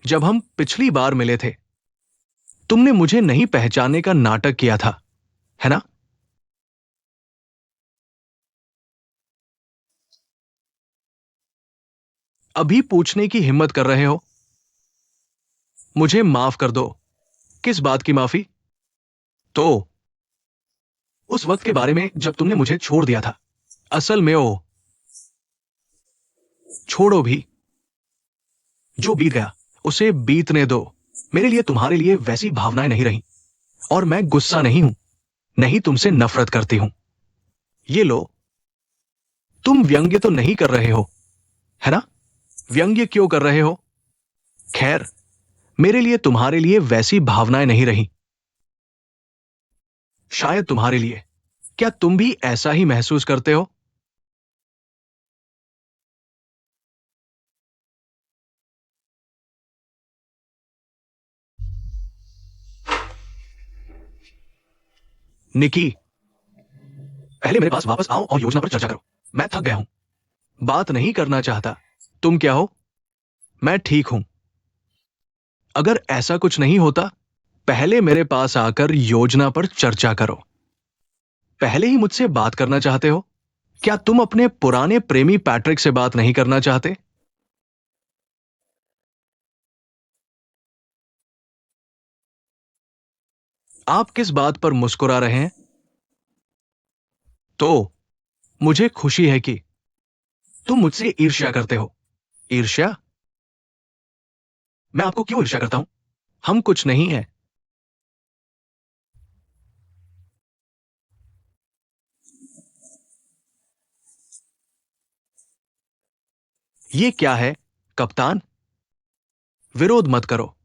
जब हम पिछली बार मिले थे तुमने मुझे नहीं पहचानने का नाटक किया था, है ना? अभी पूछने की हिम्मत कर रहे हो? मुझे माफ कर दो। किस बात की माफी? तो उस वक्त के बारे में जब तुमने मुझे छोड़ दिया था। असल में ओ, छोड़ो भी। जो बीत गया उसे बीतने दो। मेरे लिए तुम्हारे लिए वैसी भावनाएं नहीं रही। और मैं गुस्सा नहीं हूं, नहीं तुमसे नफरत करती हूं। ये लो। तुम व्यंग्य तो नहीं कर रहे हो, है ना? व्यंग्य क्यों कर रहे हो? खैर, मेरे लिए तुम्हारे लिए वैसी भावनाएं नहीं रही। शायद तुम्हारे लिए। क्या तुम भी ऐसा ही महसूस करते हो? निकी, पहले मेरे पास वापस आओ और योजना पर चर्चा करो। मैं थक गया हूं। बात नहीं करना चाहता। तुम क्या हो? मैं ठीक हूं। अगर ऐसा कुछ नहीं होता, पहले मेरे पास आकर योजना पर चर्चा करो। पहले ही मुझसे बात करना चाहते हो? क्या तुम अपने पुराने प्रेमी पैट्रिक से बात नहीं करना चाहते? आप किस बात पर मुस्कुरा रहे हैं? तो मुझे खुशी है कि तुम मुझसे ईर्ष्या करते हो। ईर्ष्या? मैं आपको क्यों ईर्ष्या करता हूं? हम कुछ नहीं है। ये क्या है, कप्तान? विरोध मत करो।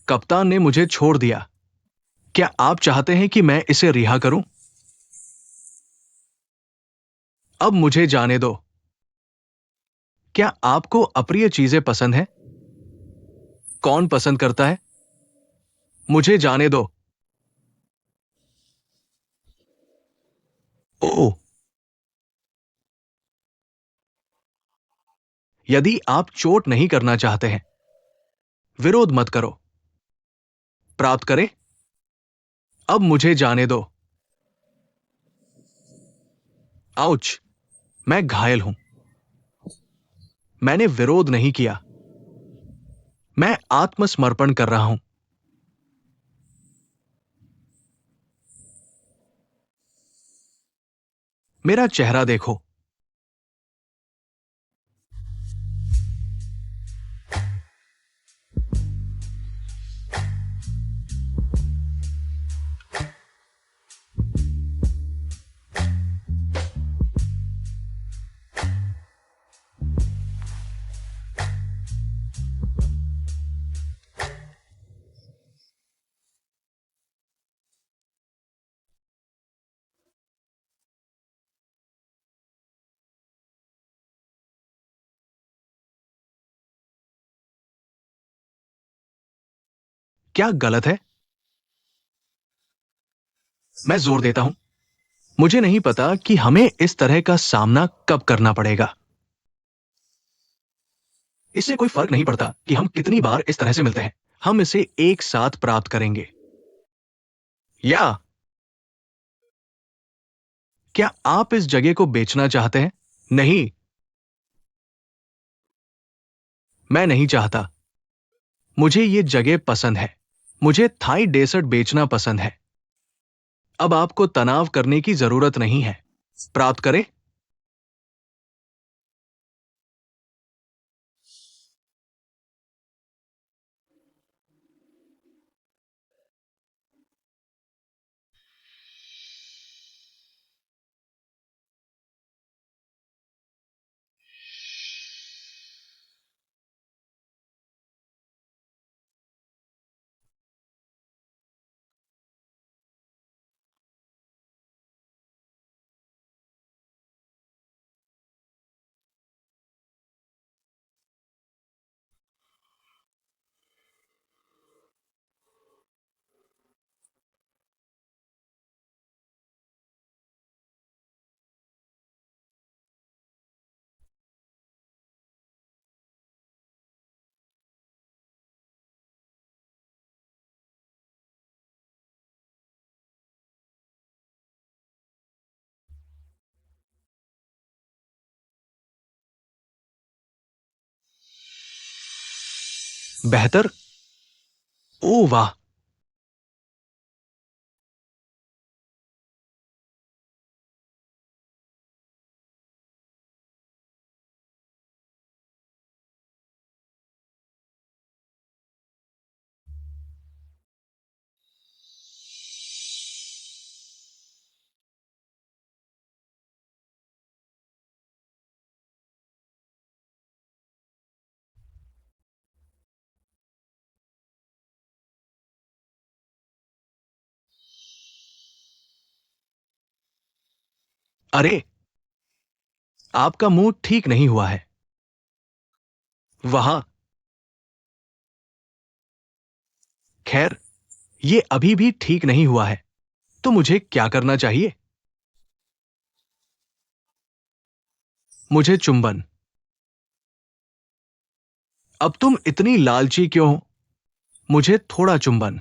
कप्तान ने मुझे छोड़ दिया। क्या आप चाहते हैं कि मैं इसे रिहा करूं? अब मुझे जाने दो। क्या आपको अप्रिय चीजें पसंद हैं? कौन पसंद करता है? मुझे जाने दो। ओह, यदि आप चोट नहीं करना चाहते हैं, विरोध मत करो। प्राप्त करें? अब मुझे जाने दो। आउच! मैं घायल हूं। मैंने विरोध नहीं किया। मैं आत्मसमर्पण कर रहा हूं। मेरा चेहरा देखो। क्या गलत है? मैं जोर देता हूं। मुझे नहीं पता कि हमें इस तरह का सामना कब करना पड़ेगा। इससे कोई फर्क नहीं पड़ता कि हम कितनी बार इस तरह से मिलते हैं। हम इसे एक साथ प्राप्त करेंगे। या क्या आप इस जगह को बेचना चाहते हैं? नहीं, मैं नहीं चाहता। मुझे ये जगह पसंद है। मुझे थाई डेसर्ट बेचना पसंद है। अब आपको तनाव करने की जरूरत नहीं है। प्राप्त करें? बेहतर? ओ वाह। अरे, आपका मुंह ठीक नहीं हुआ है। वहां। खैर, ये अभी भी ठीक नहीं हुआ है। तो मुझे क्या करना चाहिए? मुझे चुंबन। अब तुम इतनी लालची क्यों हो? मुझे थोड़ा चुंबन।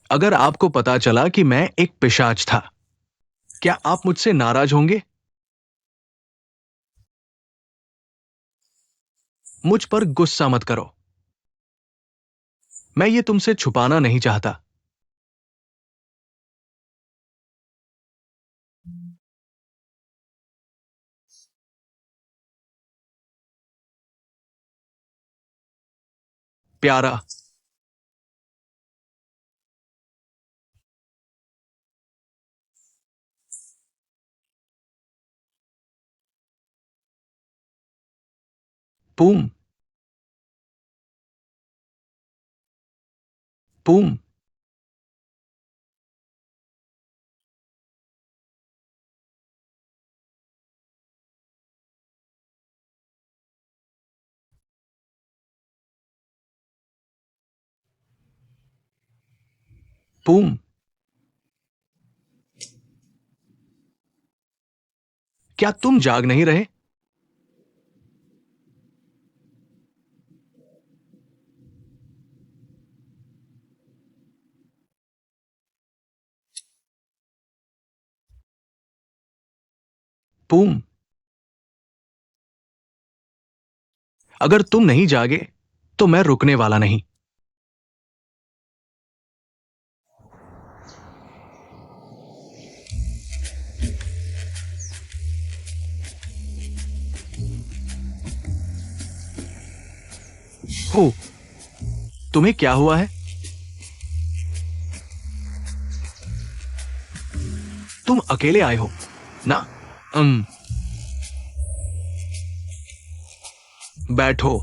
अगर आपको पता चला कि मैं एक पिशाच था, क्या आप मुझसे नाराज होंगे? मुझ पर गुस्सा मत करो। मैं ये तुमसे छुपाना नहीं चाहता। प्यारा। पूम। पूम। पूम। क्या तुम जाग नहीं रहे? पूम। अगर तुम नहीं जागे तो मैं रुकने वाला नहीं। हो, तुम्हें क्या हुआ है? तुम अकेले आए हो ना? अम बैठो।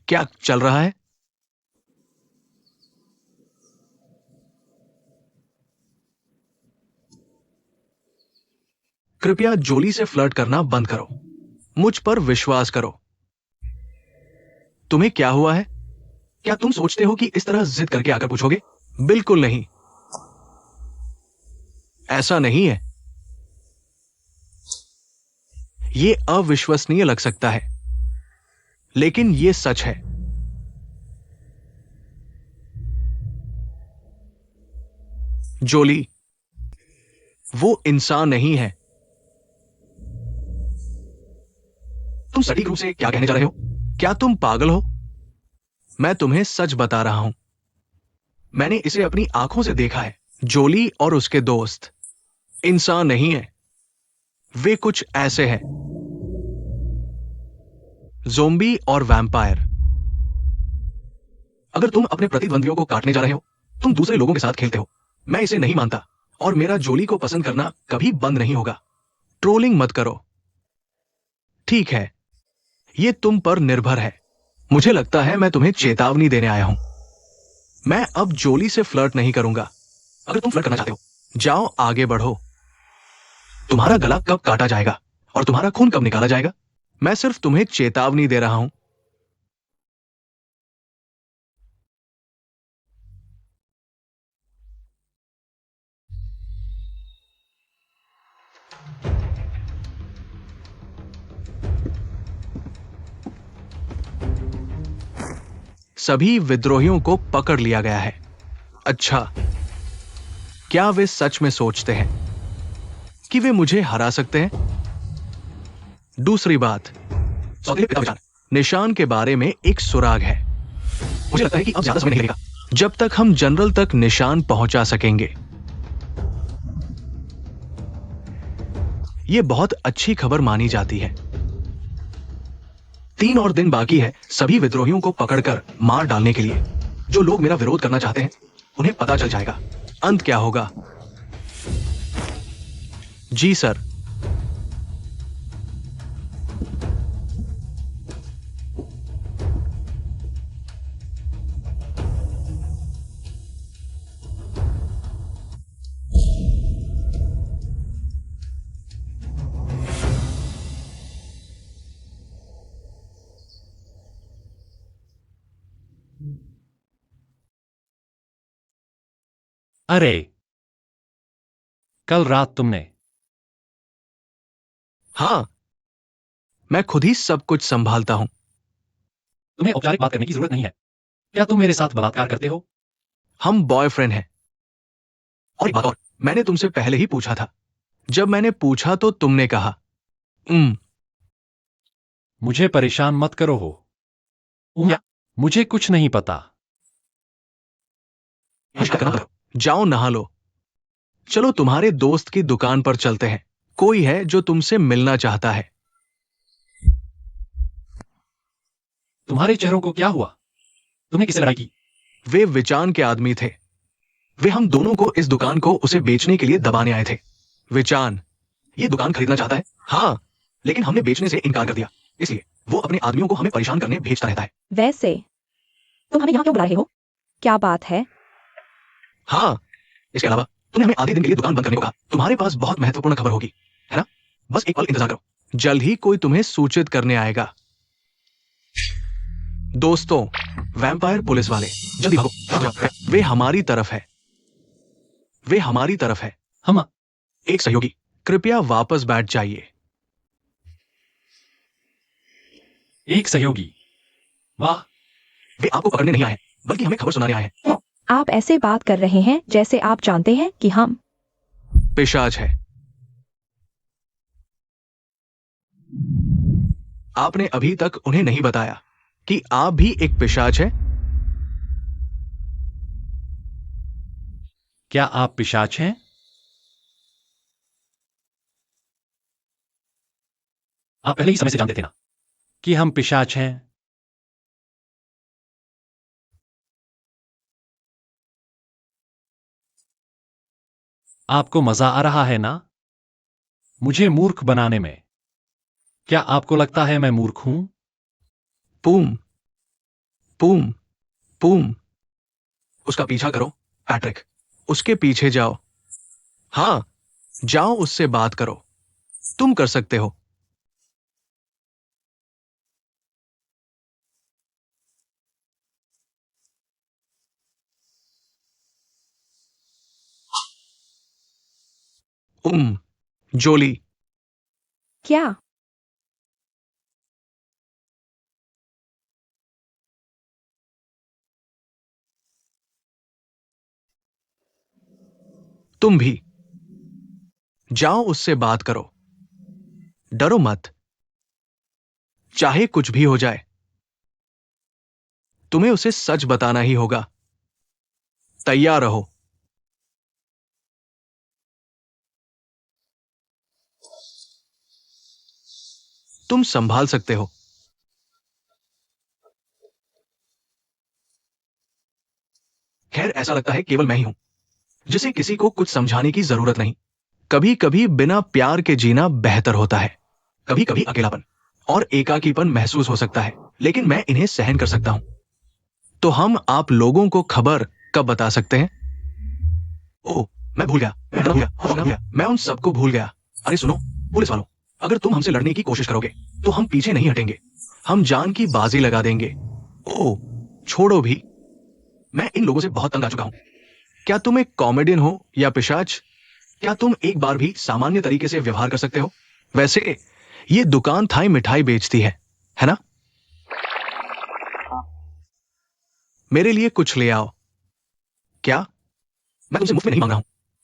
क्या चल रहा है? कृपया जोली से फ्लर्ट करना बंद करो। मुझ पर विश्वास करो। तुम्हें क्या हुआ है? क्या तुम सोचते हो कि इस तरह जिद करके आकर पूछोगे? बिल्कुल नहीं। ऐसा नहीं है। ये अविश्वसनीय लग सकता है, लेकिन ये सच है। जोली, वो इंसान नहीं है। तुम सटीक रूप से क्या कहने जा रहे हो? क्या तुम पागल हो? मैं तुम्हें सच बता रहा हूं। मैंने इसे अपनी आंखों से देखा है। जोली और उसके दोस्त इंसान नहीं है। वे कुछ ऐसे हैं, ज़ोंबी और वैम्पायर। अगर तुम अपने प्रतिद्वंदियों को काटने जा रहे हो, तुम दूसरे लोगों के साथ खेलते हो। मैं इसे नहीं मानता, और मेरा जोली को पसंद करना कभी बंद नहीं होगा। ट्रोलिंग मत करो। ठीक है, ये तुम पर निर्भर है। मुझे लगता है मैं तुम्हें चेतावनी देने आया हूं। मैं अब जोली से फ्लर्ट नहीं करूंगा। अगर तुम फ्लर्ट करना चाहते हो, जाओ आगे बढ़ो। तुम्हारा गला कब काटा जाएगा और तुम्हारा खून कब निकाला जाएगा, मैं सिर्फ तुम्हें चेतावनी दे रहा हूं। सभी विद्रोहियों को पकड़ लिया गया है। अच्छा, क्या वे सच में सोचते हैं कि वे मुझे हरा सकते हैं? दूसरी बात, सौतेले पिता विचार, निशान के बारे में एक सुराग है। मुझे लगता है कि अब ज्यादा समय नहीं लगेगा जब तक हम जनरल तक निशान पहुंचा सकेंगे। यह बहुत अच्छी खबर मानी जाती है। 3 और दिन बाकी है सभी विद्रोहियों को पकड़कर मार डालने के लिए। जो लोग मेरा विरोध करना चाहते हैं, उन्हें पता चल जाएगा अंत क्या होगा। जी सर। अरे, कल रात तुमने। हां, मैं खुद ही सब कुछ संभालता हूं। तुम्हें औपचारिक बात करने की जरूरत नहीं है। क्या तुम मेरे साथ बलात्कार करते हो? हम बॉयफ्रेंड हैं। और एक बात और, मैंने तुमसे पहले ही पूछा था। जब मैंने पूछा तो तुमने कहा मुझे परेशान मत करो हो। मुझे कुछ नहीं पता। मुश्किल करना मत करो। जाओ नहा लो। चलो तुम्हारे दोस्त की दुकान पर चलते हैं। कोई है जो तुमसे मिलना चाहता है। तुम्हारे चेहरों को क्या हुआ? तुमने किससे लड़ाई की? वे विचान के आदमी थे। वे हम दोनों को इस दुकान को उसे बेचने के लिए दबाने आए थे। विचान ये दुकान खरीदना चाहता है। हाँ, लेकिन हमने बेचने से इनकार कर दिया। इसलिए वो अपने आदमियों को हमें परेशान करने भेजता रहता है। वैसे तुम हमें यहाँ क्यों बुला रहे हो? क्या बात है? हाँ, इसके अलावा तुमने हमें आधे दिन के लिए दुकान बंद करने को कहा। तुम्हारे पास बहुत महत्वपूर्ण खबर होगी, है ना? बस एक पल इंतजार करो, जल्द ही कोई तुम्हें सूचित करने आएगा। दोस्तों, वैम्पायर पुलिस वाले, जल्दी भागो, भाग जाओ। वे हमारी तरफ है। वे हमारी तरफ है। हम एक सहयोगी, कृपया वापस बैठ जाइए। एक सहयोगी? वाह। वे आपको पकड़ने नहीं आए हैं, बल्कि हमें खबर सुनाने आए हैं। आप ऐसे बात कर रहे हैं जैसे आप जानते हैं कि हम पिशाच है। आपने अभी तक उन्हें नहीं बताया कि आप भी एक पिशाच है। क्या आप पिशाच हैं? आप पहले ही समय से जानते थे ना कि हम पिशाच हैं। आपको मजा आ रहा है ना मुझे मूर्ख बनाने में? क्या आपको लगता है मैं मूर्ख हूं? पूम, पूम, पूम। उसका पीछा करो, पैट्रिक। उसके पीछे जाओ। हाँ, जाओ उससे बात करो। तुम कर सकते हो। जोली। क्या तुम भी जाओ, उससे बात करो, डरो मत। चाहे कुछ भी हो जाए, तुम्हें उसे सच बताना ही होगा। तैयार रहो। तुम संभाल सकते हो। खैर, ऐसा लगता है केवल मैं ही हूं जिसे किसी को कुछ समझाने की जरूरत नहीं। कभी कभी बिना प्यार के जीना बेहतर होता है। कभी कभी अकेलापन और एकाकीपन महसूस हो सकता है, लेकिन मैं इन्हें सहन कर सकता हूं। तो हम आप लोगों को खबर कब बता सकते हैं? ओह, मैं भूल गया, मैं उन सबको भूल गया। अरे सुनो, पुलिस वालों, अगर तुम हमसे लड़ने की कोशिश करोगे तो हम पीछे नहीं हटेंगे। हम जान की बाजी लगा देंगे। ओह, छोड़ो भी, मैं इन लोगों से बहुत तंग आ चुका हूं। क्या तुम एक कॉमेडियन हो या पिशाच? क्या तुम एक बार भी सामान्य तरीके से व्यवहार कर सकते हो? वैसे ये दुकान थाई मिठाई बेचती है ना? मेरे लिए कुछ ले आओ। क्या? मैं तुमसे मुफ्त में नहीं मांग रहा हूं,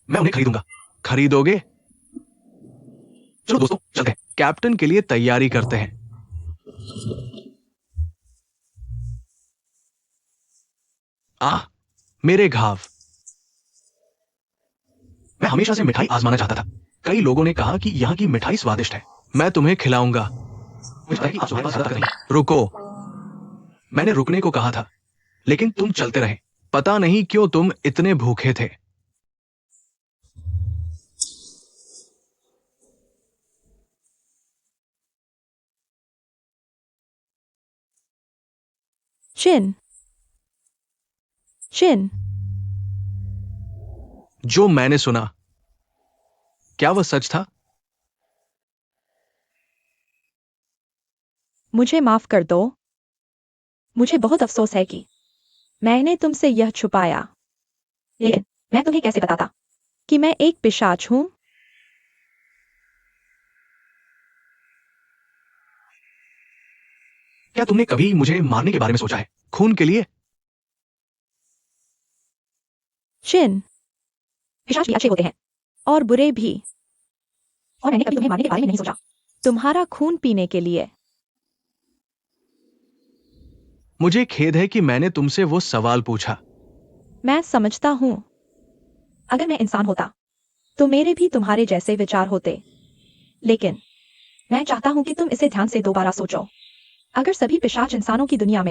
मैं उन्हें खरीदूंगा। खरीदोगे? चलो दोस्तों, चलते हैं, कैप्टन के लिए तैयारी करते हैं। आह, मेरे घाव। मैं हमेशा से मिठाई आजमाना चाहता था। कई लोगों ने कहा कि यहाँ की मिठाई स्वादिष्ट है। मैं तुम्हें खिलाऊंगा। मुझे पता है कि आप तुम्हारे पास ज्यादा तक नहीं। रुको, मैंने रुकने को कहा था, लेकिन तुम चलते रहे। पता नहीं क्यों तुम इतने भूखे थे। चिन, चिन, जो मैंने सुना, क्या वह सच था? मुझे माफ कर दो। मुझे बहुत अफसोस है कि मैंने तुमसे यह छुपाया। लेकिन मैं तुम्हें कैसे बताता कि मैं एक पिशाच हूं? क्या तुमने कभी मुझे मारने के बारे में सोचा है? खून के लिए? चिन, पिशाच भी अच्छे होते हैं और बुरे भी। और मैंने कभी तुम्हें मारने के बारे में नहीं सोचा। तुम्हारा खून पीने के लिए। मुझे खेद है कि मैंने तुमसे वो सवाल पूछा। मैं समझता हूं। अगर मैं इंसान होता तो मेरे भी तुम्हारे जैसे विचार होते। लेकिन मैं चाहता हूं कि तुम इसे ध्यान से दोबारा सोचो। अगर सभी पिशाच इंसानों की दुनिया में